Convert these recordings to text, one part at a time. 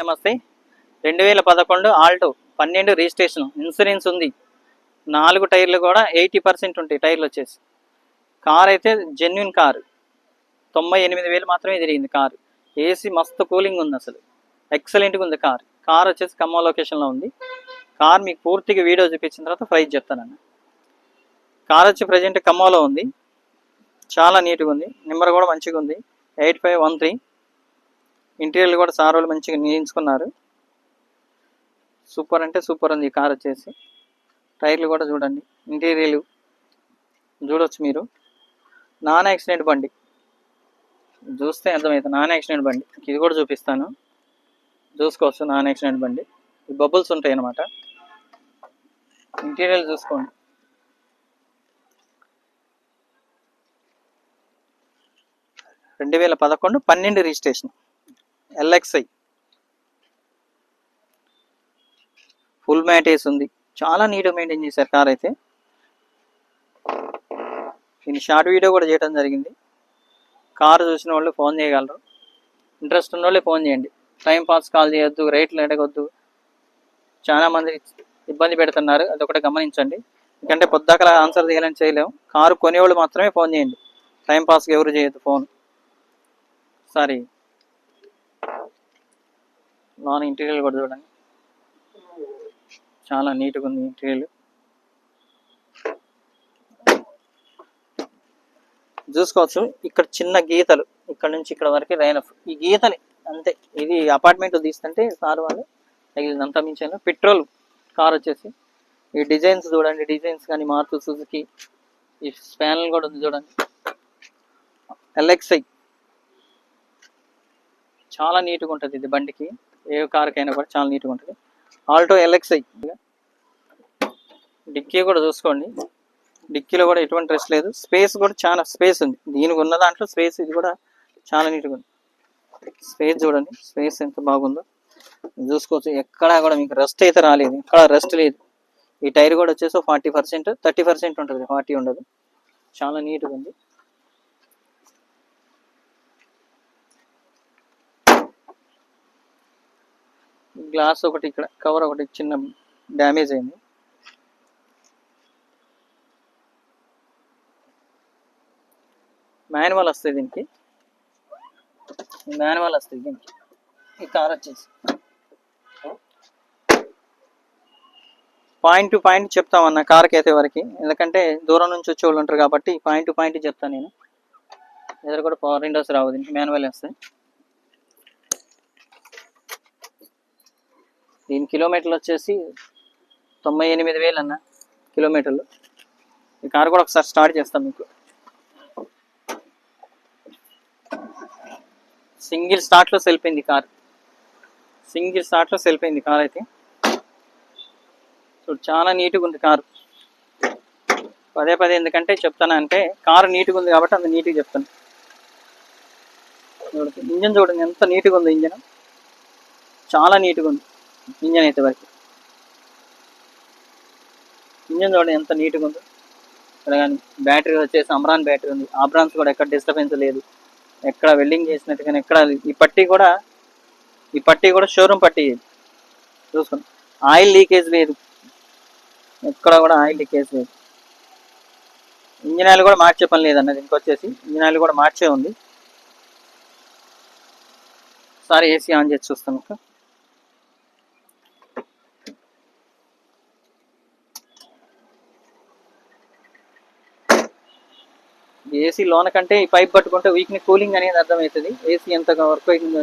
నమస్తే. 2011 Alto 12 registration, insurance ఉంది. 4 టైర్లు కూడా 80% ఉంటాయి టైర్లు వచ్చేసి. కార్ అయితే జెన్యున్ కారు. 98,000 మాత్రమే తిరిగింది కారు. ఏసీ మస్తు కూలింగ్ ఉంది, అసలు ఎక్సలెంట్గా ఉంది కార్. కార్ వచ్చేసి ఖమ్మం లొకేషన్లో ఉంది. కార్ మీకు పూర్తిగా వీడియో చూపించిన తర్వాత ప్రైస్ చెప్తానన్న. కార్ వచ్చి ప్రజెంట్ ఖమ్మంలో ఉంది. చాలా నీట్గా ఉంది. నెంబర్ కూడా మంచిగా ఉంది, 8513. ఇంటీరియర్ కూడా సార్ వాళ్ళు మంచిగా నియించుకున్నారు. సూపర్ అంటే సూపర్ ఉంది ఈ కార్ వచ్చేసి. టైర్లు కూడా చూడండి, ఇంటీరియర్లు చూడవచ్చు మీరు. నాన్ యాక్సిడెంట్ బండి, చూస్తే అర్థమవుతుంది నాన్ యాక్సిడెంట్ బండి. ఇది కూడా చూపిస్తాను, చూసుకోవచ్చు. నాన్ యాక్సిడెంట్ బండి. ఈ బబుల్స్ ఉంటాయి అన్నమాట. ఇంటీరియర్ చూసుకోండి. రెండు 2011 12 రిజిస్ట్రేషన్, LXI. ఫుల్ మ్యాట్ వేసి ఉంది. చాలా నీట్గా మెయింటైన్ చేశారు కార్ అయితే. నేను షార్ట్ వీడియో కూడా చేయడం జరిగింది. కారు చూసిన వాళ్ళు ఫోన్ చేయగలరు. ఇంట్రెస్ట్ ఉన్న వాళ్ళే ఫోన్ చేయండి. టైం పాస్ కాల్ చేయొద్దు, రేట్లు అడగొద్దు. చాలామంది ఇబ్బంది పెడుతున్నారు, అదొకటి గమనించండి. ఎందుకంటే పొద్దాకలా ఆన్సర్ చేయాలని చేయలేము. కారు కొనేవాళ్ళు మాత్రమే ఫోన్ చేయండి. టైం పాస్కి ఎవరు చేయొద్దు ఫోన్. సారీ, నాన్ ఇంటీరియర్ కూడా చూడండి, చాలా నీట్గా ఉంది ఇంటీరియర్. చూసుకోవచ్చు. ఇక్కడ చిన్న గీతలు, ఇక్కడ నుంచి ఇక్కడ వరకు రైన్ ఆఫ్, ఈ గీతలు అంతే. ఇది అపార్ట్మెంట్ తీస్తుంటే సార్ వాళ్ళు తగిలిందంతా మించాను. పెట్రోల్ కార్ వచ్చేసి. ఈ డిజైన్స్ చూడండి, డిజైన్స్ కానీ మారుతూ సుజుకి. ఈ స్పానల్ కూడా ఉంది చూడండి, LXI. చాలా నీట్గా ఉంటుంది ఇది బండికి, ఏ కార్కైనా కూడా చాలా నీట్గా ఉంటుంది. Alto LXI. డిక్కీ కూడా చూసుకోండి, డిక్కీలో కూడా ఎటువంటి రెస్ట్ లేదు. స్పేస్ కూడా చాలా స్పేస్ ఉంది దీనికి ఉన్న దాంట్లో స్పేస్. ఇది కూడా చాలా నీట్గా ఉంది. స్పేస్ చూడండి, స్పేస్ ఎంత బాగుందో చూసుకోవచ్చు. ఎక్కడా కూడా మీకు రెస్ట్ అయితే రాలేదు, ఎక్కడ రెస్ట్ లేదు. ఈ టైర్ కూడా వచ్చేసి 40%, 30% ఉంటుంది, 40 ఉండదు. చాలా నీట్గా ఉంది. గ్లాస్ ఒకటి, ఇక్కడ కవర్ ఒకటి చిన్న డ్యామేజ్ అయింది. మాన్యువల్ వస్తుంది దీనికి, మాన్యువల్ వస్తుంది దీనికి. ఈ కార్ వచ్చేసి పాయింట్ టు పాయింట్ చెప్తామన్న కార్కి అయితే వరకు, ఎందుకంటే దూరం నుంచి వచ్చే వాళ్ళు ఉంటారు కాబట్టి పాయింట్ టు పాయింట్ చెప్తాను నేను. ఎదురు కూడా పవర్ విండోస్ రావు, దీనికి మాన్యువల్ వస్తాయి. దీని కిలోమీటర్లు వచ్చేసి 98,000 అన్న కిలోమీటర్లు. ఈ కార్ కూడా ఒకసారి స్టార్ట్ చేస్తాం మీకు. సింగిల్ స్టార్ట్లో సెల్ఫ్ అయింది కార్, సింగిల్ స్టార్ట్లో సెల్ఫ్ అయింది కార్ అయితే. సో చాలా నీట్గా ఉంది కారు. పదే పదే ఎందుకంటే చెప్తాను అంటే, కారు నీట్గా ఉంది కాబట్టి అంత నీట్గా చెప్తాను. ఇంజన్ చూడండి ఎంత నీట్గా ఉంది. ఇంజన్ చాలా నీట్గా ఉంది. ఇంజన్ అయితే వరకు ఇంజన్ చూడండి ఎంత నీట్గా ఉందో. ఇక్కడ కానీ బ్యాటరీ వచ్చేసి అమ్రాన్ బ్యాటరీ ఉంది. ఆబ్రాన్స్ కూడా ఎక్కడ డిస్టర్బెన్స్ లేదు, ఎక్కడ వెల్డింగ్ చేసినట్టుగానే ఎక్కడ. ఈ పట్టీ కూడా షోరూమ్ పట్టీ చూసుకోండి. ఆయిల్ లీకేజ్ లేదు, ఎక్కడ కూడా ఆయిల్ లీకేజ్ లేదు. ఇంజిన్ ఆయిల్ కూడా మార్చే పని లేదన్నది. ఇంకొచ్చేసి ఇంజిన్ ఆయిల్ కూడా మార్చే ఉంది. ఒకసారి ఏసీ ఆన్ చేసి చూస్తాను. ఏసీ లోన కంటే ఈ పైప్ పట్టుకుంటే వీక్ని కూలింగ్ అనేది అర్థమవుతుంది. ఏసీ ఎంత వర్క్ అవుతుందో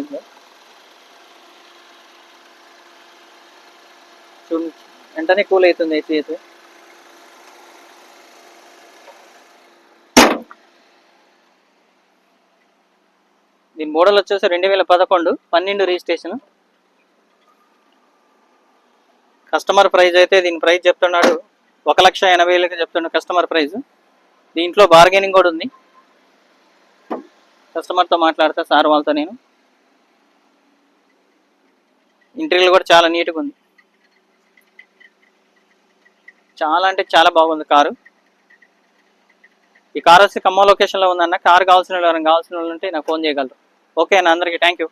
చూడండి, వెంటనే కూల్ అవుతుంది ఏసీ అయితే. దీని మోడల్ వచ్చేసి 2011 12 రిజిస్ట్రేషన్. కస్టమర్ ప్రైస్ అయితే దీని ప్రైస్ చెప్తున్నాడు 1,80,000 చెప్తున్నాడు కస్టమర్ ప్రైస్. దీంట్లో బార్గెనింగ్ కూడా ఉంది. కస్టమర్తో మాట్లాడతా సార్ వాళ్ళతో నేను. ఇంటీరియర్ కూడా చాలా నీట్గా ఉంది, చాలా అంటే చాలా బాగుంది కారు. ఈ కార్ వచ్చి ఖమ్మం లొకేషన్లో ఉందన్న. కారు కావాల్సిన వాళ్ళు ఉంటే నాకు ఫోన్ చేయగలరు. ఓకే అన్న, అందరికీ థ్యాంక్ యూ.